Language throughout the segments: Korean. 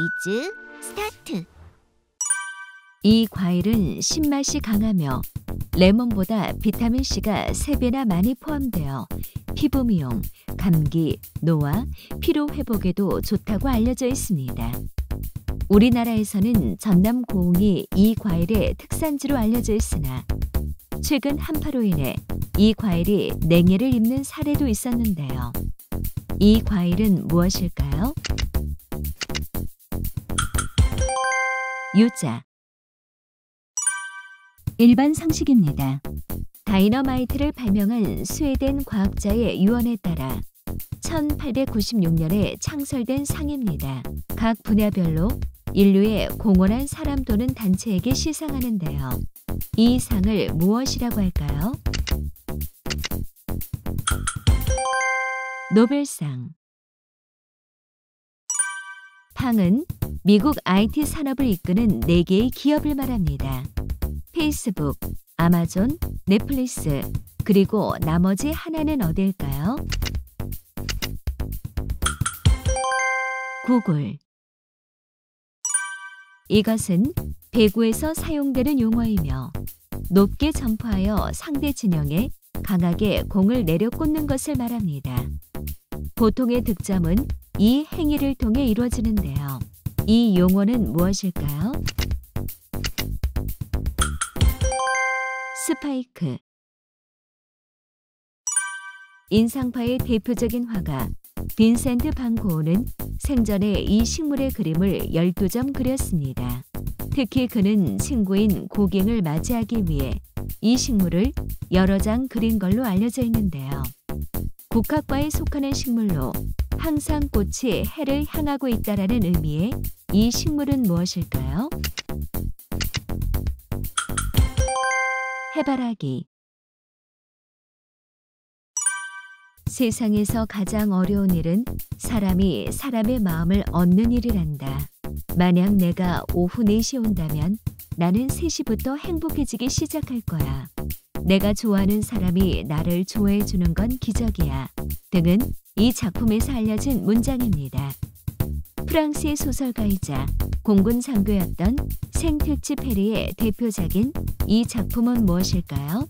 퀴즈 스타트. 이 과일은 신맛이 강하며 레몬보다 비타민C가 3배나 많이 포함되어 피부 미용, 감기, 노화, 피로 회복에도 좋다고 알려져 있습니다. 우리나라에서는 전남 고흥이 이 과일의 특산지로 알려져 있으나 최근 한파로 인해 이 과일이 냉해를 입는 사례도 있었는데요. 이 과일은 무엇일까요? 유자. 일반 상식입니다. 다이너마이트를 발명한 스웨덴 과학자의 유언에 따라 1896년에 창설된 상입니다. 각 분야별로 인류의 공헌한 사람 또는 단체에게 시상하는데요. 이 상을 무엇이라고 할까요? 노벨상. 팡은 미국 IT 산업을 이끄는 4개의 기업을 말합니다. 페이스북, 아마존, 넷플릭스, 그리고 나머지 하나는 어딜까요? 구글. 이것은 배구에서 사용되는 용어이며 높게 점프하여 상대 진영에 강하게 공을 내려 꽂는 것을 말합니다. 보통의 득점은 이 행위를 통해 이루어지는데요. 이 용어는 무엇일까요? 스파이크. 인상파의 대표적인 화가 빈센트 반 고흐는 생전에 이 식물의 그림을 12점 그렸습니다. 특히 그는 친구인 고갱을 맞이하기 위해 이 식물을 여러 장 그린 걸로 알려져 있는데요. 국화과에 속하는 식물로 항상 꽃이 해를 향하고 있다라는 의미의 이 식물은 무엇일까요? 해바라기. 세상에서 가장 어려운 일은 사람이 사람의 마음을 얻는 일이란다. 만약 내가 오후 4시에 온다면 나는 3시부터 행복해지기 시작할 거야. 내가 좋아하는 사람이 나를 좋아해 주는 건 기적이야. 등은 이 작품에서 알려진 문장입니다. 프랑스의 소설가이자 공군 장교였던 생텍쥐페리의 대표작인 이 작품은 무엇일까요?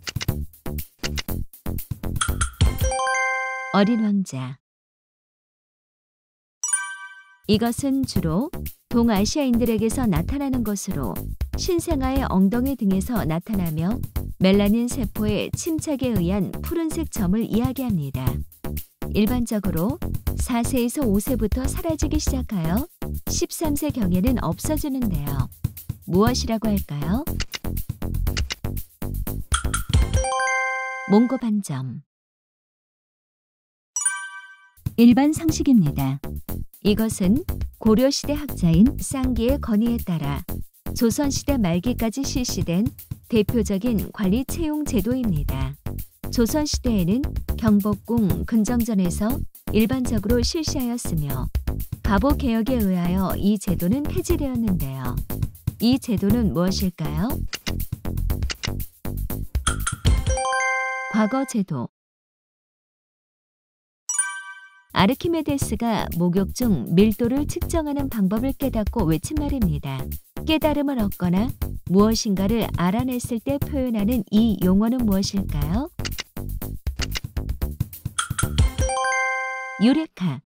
어린 왕자. 이것은 주로 동아시아인들에게서 나타나는 것으로 신생아의 엉덩이 등에서 나타나며 멜라닌 세포의 침착에 의한 푸른색 점을 이야기합니다. 일반적으로 4세에서 5세부터 사라지기 시작하여 13세경에는 없어지는데요. 무엇이라고 할까요? 몽고 반점. 일반 상식입니다. 이것은 고려시대 학자인 쌍기의 건의에 따라 조선시대 말기까지 실시된 대표적인 관리 채용 제도입니다. 조선시대에는 경복궁 근정전에서 일반적으로 실시하였으며 갑오개혁에 의하여 이 제도는 폐지되었는데요. 이 제도는 무엇일까요? 과거제도. 아르키메데스가 목욕 중 밀도를 측정하는 방법을 깨닫고 외친 말입니다. 깨달음을 얻거나 무엇인가를 알아냈을 때 표현하는 이 용어는 무엇일까요? 유레카.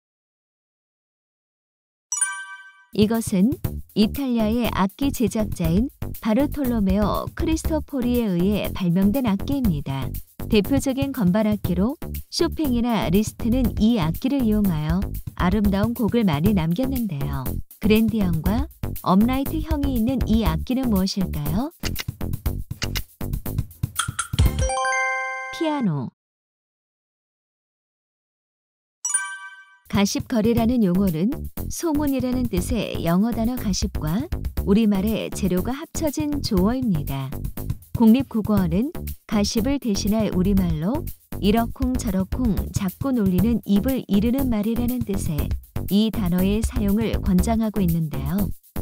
이것은 이탈리아의 악기 제작자인 바르톨로메오 크리스토포리에 의해 발명된 악기입니다. 대표적인 건반악기로 쇼팽이나 리스트는 이 악기를 이용하여 아름다운 곡을 많이 남겼는데요. 그랜디언과 업라이트 형이 있는 이 악기는 무엇일까요? 피아노. 가십거리라는 용어는 소문이라는 뜻의 영어 단어 가십과 우리말의 재료가 합쳐진 조어입니다. 국립국어원은 가십을 대신할 우리말로 이러쿵저러쿵 잡고 놀리는 입을 이르는 말이라는 뜻의 이 단어의 사용을 권장하고 있는데요.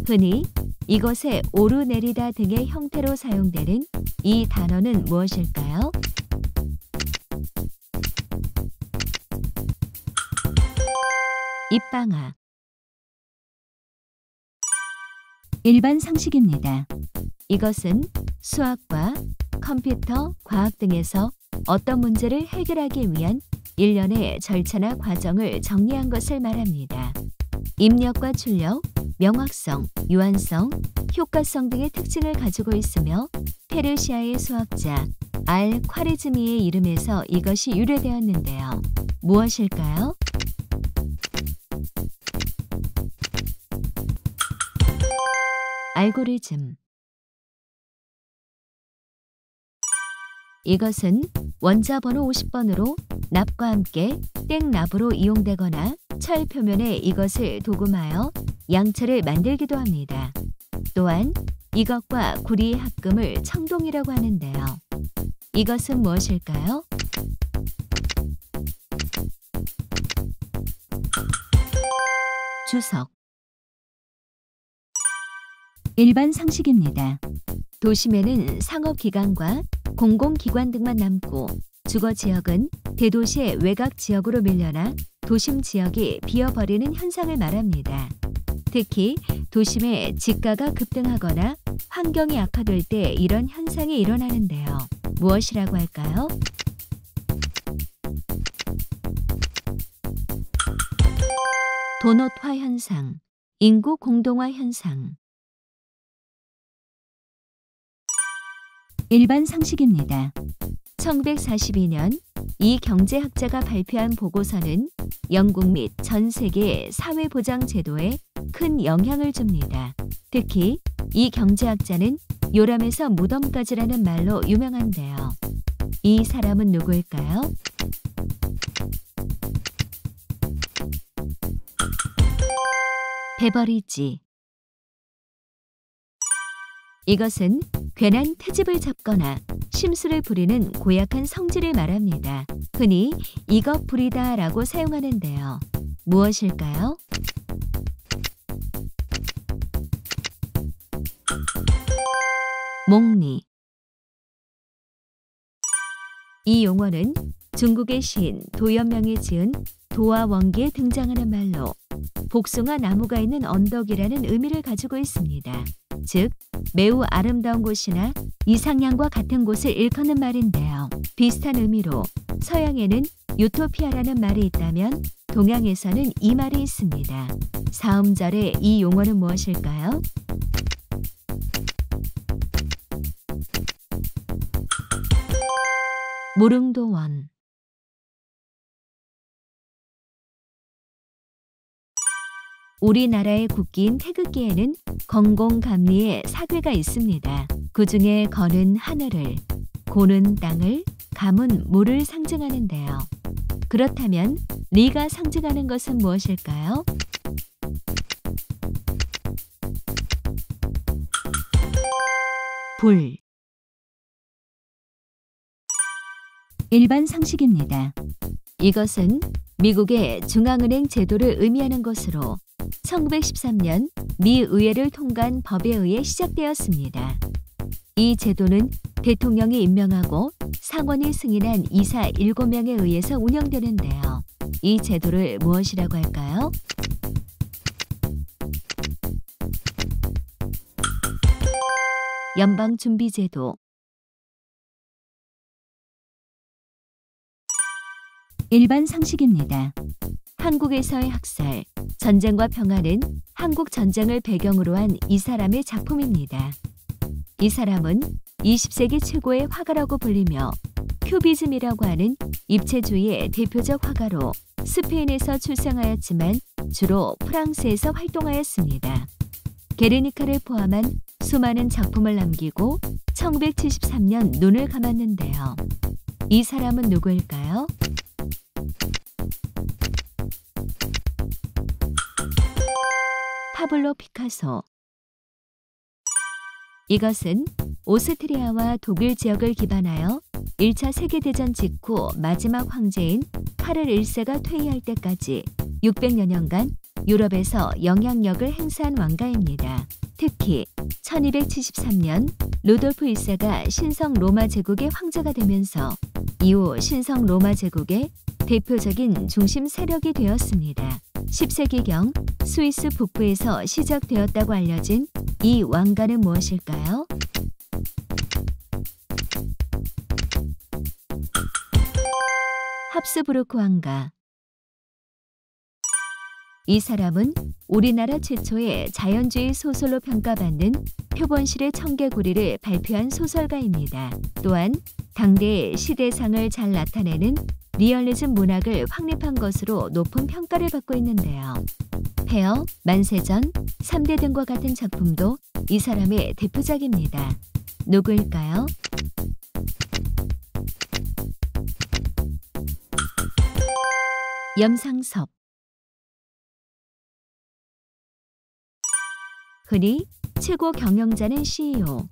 흔히 이것의 오르내리다 등의 형태로 사용되는 이 단어는 무엇일까요? 입방아. 일반 상식입니다. 이것은 수학과 컴퓨터, 과학 등에서 어떤 문제를 해결하기 위한 일련의 절차나 과정을 정리한 것을 말합니다. 입력과 출력, 명확성, 유한성, 효과성 등의 특징을 가지고 있으며 페르시아의 수학자 알-콰리즈미의 이름에서 이것이 유래되었는데요. 무엇일까요? 알고리즘. 이것은 원자 번호 50번으로 납과 함께 땡납으로 이용되거나 철 표면에 이것을 도금하여 양철을 만들기도 합니다. 또한 이것과 구리의 합금을 청동이라고 하는데요. 이것은 무엇일까요? 주석. 일반 상식입니다. 도심에는 상업기관과 공공기관 등만 남고 주거지역은 대도시의 외곽 지역으로 밀려나 도심 지역이 비어버리는 현상을 말합니다. 특히 도심의 지가가 급등하거나 환경이 악화될 때 이런 현상이 일어나는데요. 무엇이라고 할까요? 도넛화 현상, 인구 공동화 현상. 일반 상식입니다. 1942년 이 경제학자가 발표한 보고서는 영국 및 전 세계의 사회보장 제도에 큰 영향을 줍니다. 특히 이 경제학자는 요람에서 무덤까지라는 말로 유명한데요. 이 사람은 누구일까요? 베버리지. 이것은 괜한 트집을 잡거나 심술을 부리는 고약한 성질을 말합니다. 흔히 이것 부리다 라고 사용하는데요. 무엇일까요? 몽리. 이 용어는 중국의 시인 도연명이 지은 도와 원기에 등장하는 말로 복숭아 나무가 있는 언덕이라는 의미를 가지고 있습니다. 즉, 매우 아름다운 곳이나 이상향과 같은 곳을 일컫는 말인데요. 비슷한 의미로 서양에는 유토피아라는 말이 있다면 동양에서는 이 말이 있습니다. 사음절의 이 용어는 무엇일까요? 무릉도원. 우리나라의 국기인 태극기에는 건공감리의 사괴가 있습니다. 그 중에 건은 하늘을, 고는 땅을, 감은 물을 상징하는데요. 그렇다면 리가 상징하는 것은 무엇일까요? 불. 일반 상식입니다. 이것은 미국의 중앙은행 제도를 의미하는 것으로 1913년 미 의회를 통과한 법에 의해 시작되었습니다. 이 제도는 대통령이 임명하고 상원이 승인한 이사 7명에 의해서 운영되는데요. 이 제도를 무엇이라고 할까요? 연방준비제도. 일반 상식입니다. 한국에서의 학살, 전쟁과 평화는 한국 전쟁을 배경으로 한 이 사람의 작품입니다. 이 사람은 20세기 최고의 화가라고 불리며 큐비즘이라고 하는 입체주의의 대표적 화가로 스페인에서 출생하였지만 주로 프랑스에서 활동하였습니다. 게르니카를 포함한 수많은 작품을 남기고 1973년 눈을 감았는데요. 이 사람은 누구일까요? 파블로 피카소. 이것은 오스트리아와 독일 지역을 기반하여 1차 세계대전 직후 마지막 황제인 카를 1세가 퇴위할 때까지 600여 년간 유럽에서 영향력을 행사한 왕가입니다. 특히 1273년 루돌프 1세가 신성 로마 제국의 황제가 되면서 이후 신성 로마 제국의 대표적인 중심 세력이 되었습니다. 10세기경 스위스 북부에서 시작되었다고 알려진 이 왕가는 무엇일까요? 합스부르크 왕가. 이 사람은 우리나라 최초의 자연주의 소설로 평가받는 표본실의 청개구리를 발표한 소설가입니다. 또한 당대의 시대상을 잘 나타내는 리얼리즘 문학을 확립한 것으로 높은 평가를 받고 있는데요. 폐허, 만세전, 3대 등과 같은 작품도 이 사람의 대표작입니다. 누구일까요? 염상섭. 흔히 최고 경영자는 CEO,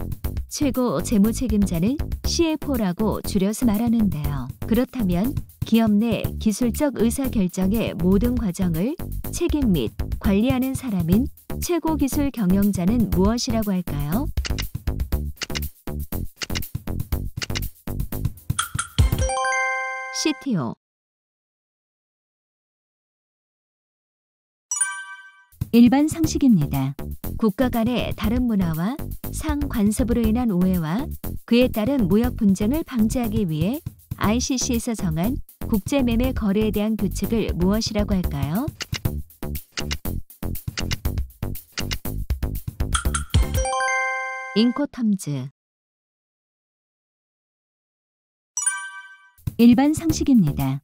최고 재무책임자는 CFO라고 줄여서 말하는데요. 그렇다면 기업 내 기술적 의사결정의 모든 과정을 책임 및 관리하는 사람인 최고 기술 경영자는 무엇이라고 할까요? CTO. 일반 상식입니다. 국가 간의 다른 문화와 상관습으로 인한 오해와 그에 따른 무역 분쟁을 방지하기 위해 ICC에서 정한 국제매매 거래에 대한 규칙을 무엇이라고 할까요? 인코텀즈. 일반 상식입니다.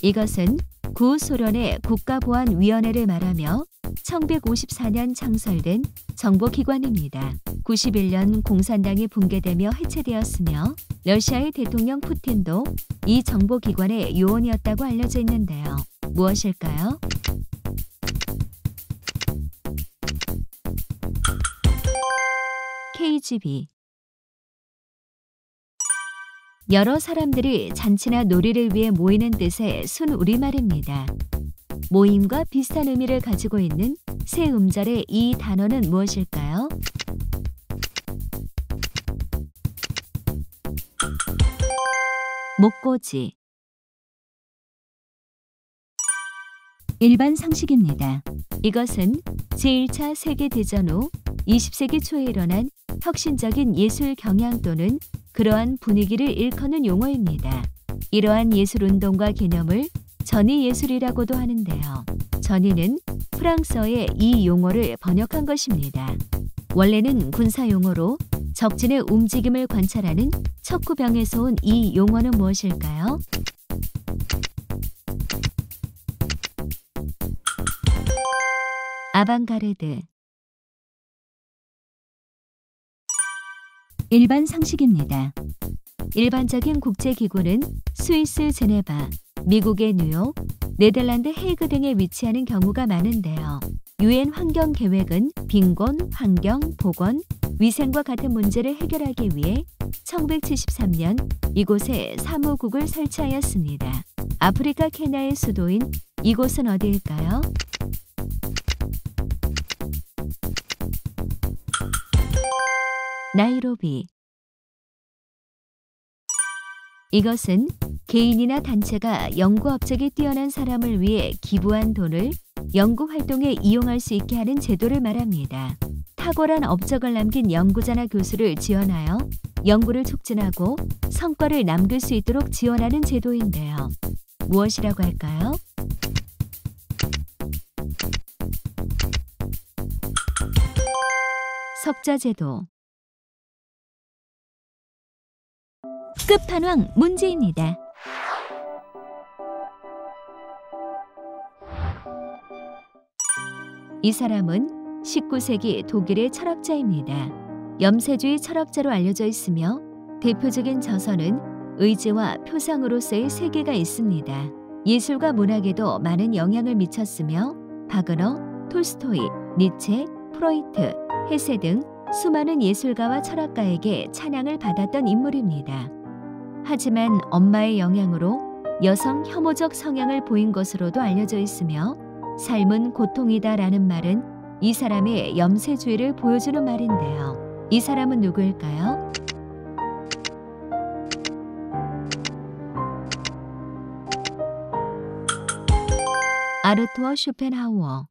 이것은 구소련의 국가보안위원회를 말하며 1954년 창설된 정보기관입니다. 91년 공산당이 붕괴되며 해체되었으며 러시아의 대통령 푸틴도 이 정보기관의 요원이었다고 알려져 있는데요. 무엇일까요? KGB. 여러 사람들이 잔치나 놀이를 위해 모이는 뜻의 순우리말입니다. 모임과 비슷한 의미를 가지고 있는 세 음절의 이 단어는 무엇일까요? 목고지. 일반 상식입니다. 이것은 제1차 세계대전 후 20세기 초에 일어난 혁신적인 예술 경향 또는 그러한 분위기를 일컫는 용어입니다. 이러한 예술운동과 개념을 전위예술이라고도 하는데요. 전위는 프랑스어의 이 용어를 번역한 것입니다. 원래는 군사용어로 적진의 움직임을 관찰하는 척구병에서 온 이 용어는 무엇일까요? 아방가르드. 일반 상식입니다. 일반적인 국제기구는 스위스 제네바, 미국의 뉴욕, 네덜란드 헤이그 등에 위치하는 경우가 많은데요. 유엔 환경계획은 빈곤, 환경, 보건, 위생과 같은 문제를 해결하기 위해 1973년 이곳에 사무국을 설치하였습니다. 아프리카 케냐의 수도인 이곳은 어디일까요? 나이로비. 이것은 개인이나 단체가 연구업적이 뛰어난 사람을 위해 기부한 돈을 연구활동에 이용할 수 있게 하는 제도를 말합니다. 탁월한 업적을 남긴 연구자나 교수를 지원하여 연구를 촉진하고 성과를 남길 수 있도록 지원하는 제도인데요. 무엇이라고 할까요? 석자제도. 끝판왕 문제입니다. 이 사람은 19세기 독일의 철학자입니다. 염세주의 철학자로 알려져 있으며 대표적인 저서는 의지와 표상으로서의 세계가 있습니다. 예술과 문학에도 많은 영향을 미쳤으며 바그너, 톨스토이, 니체, 프로이트, 헤세 등 수많은 예술가와 철학가에게 찬양을 받았던 인물입니다. 하지만 엄마의 영향으로 여성 혐오적 성향을 보인 것으로도 알려져 있으며 삶은 고통이다라는 말은 이 사람의 염세주의를 보여주는 말인데요. 이 사람은 누구일까요? 아르투어 쇼펜하우어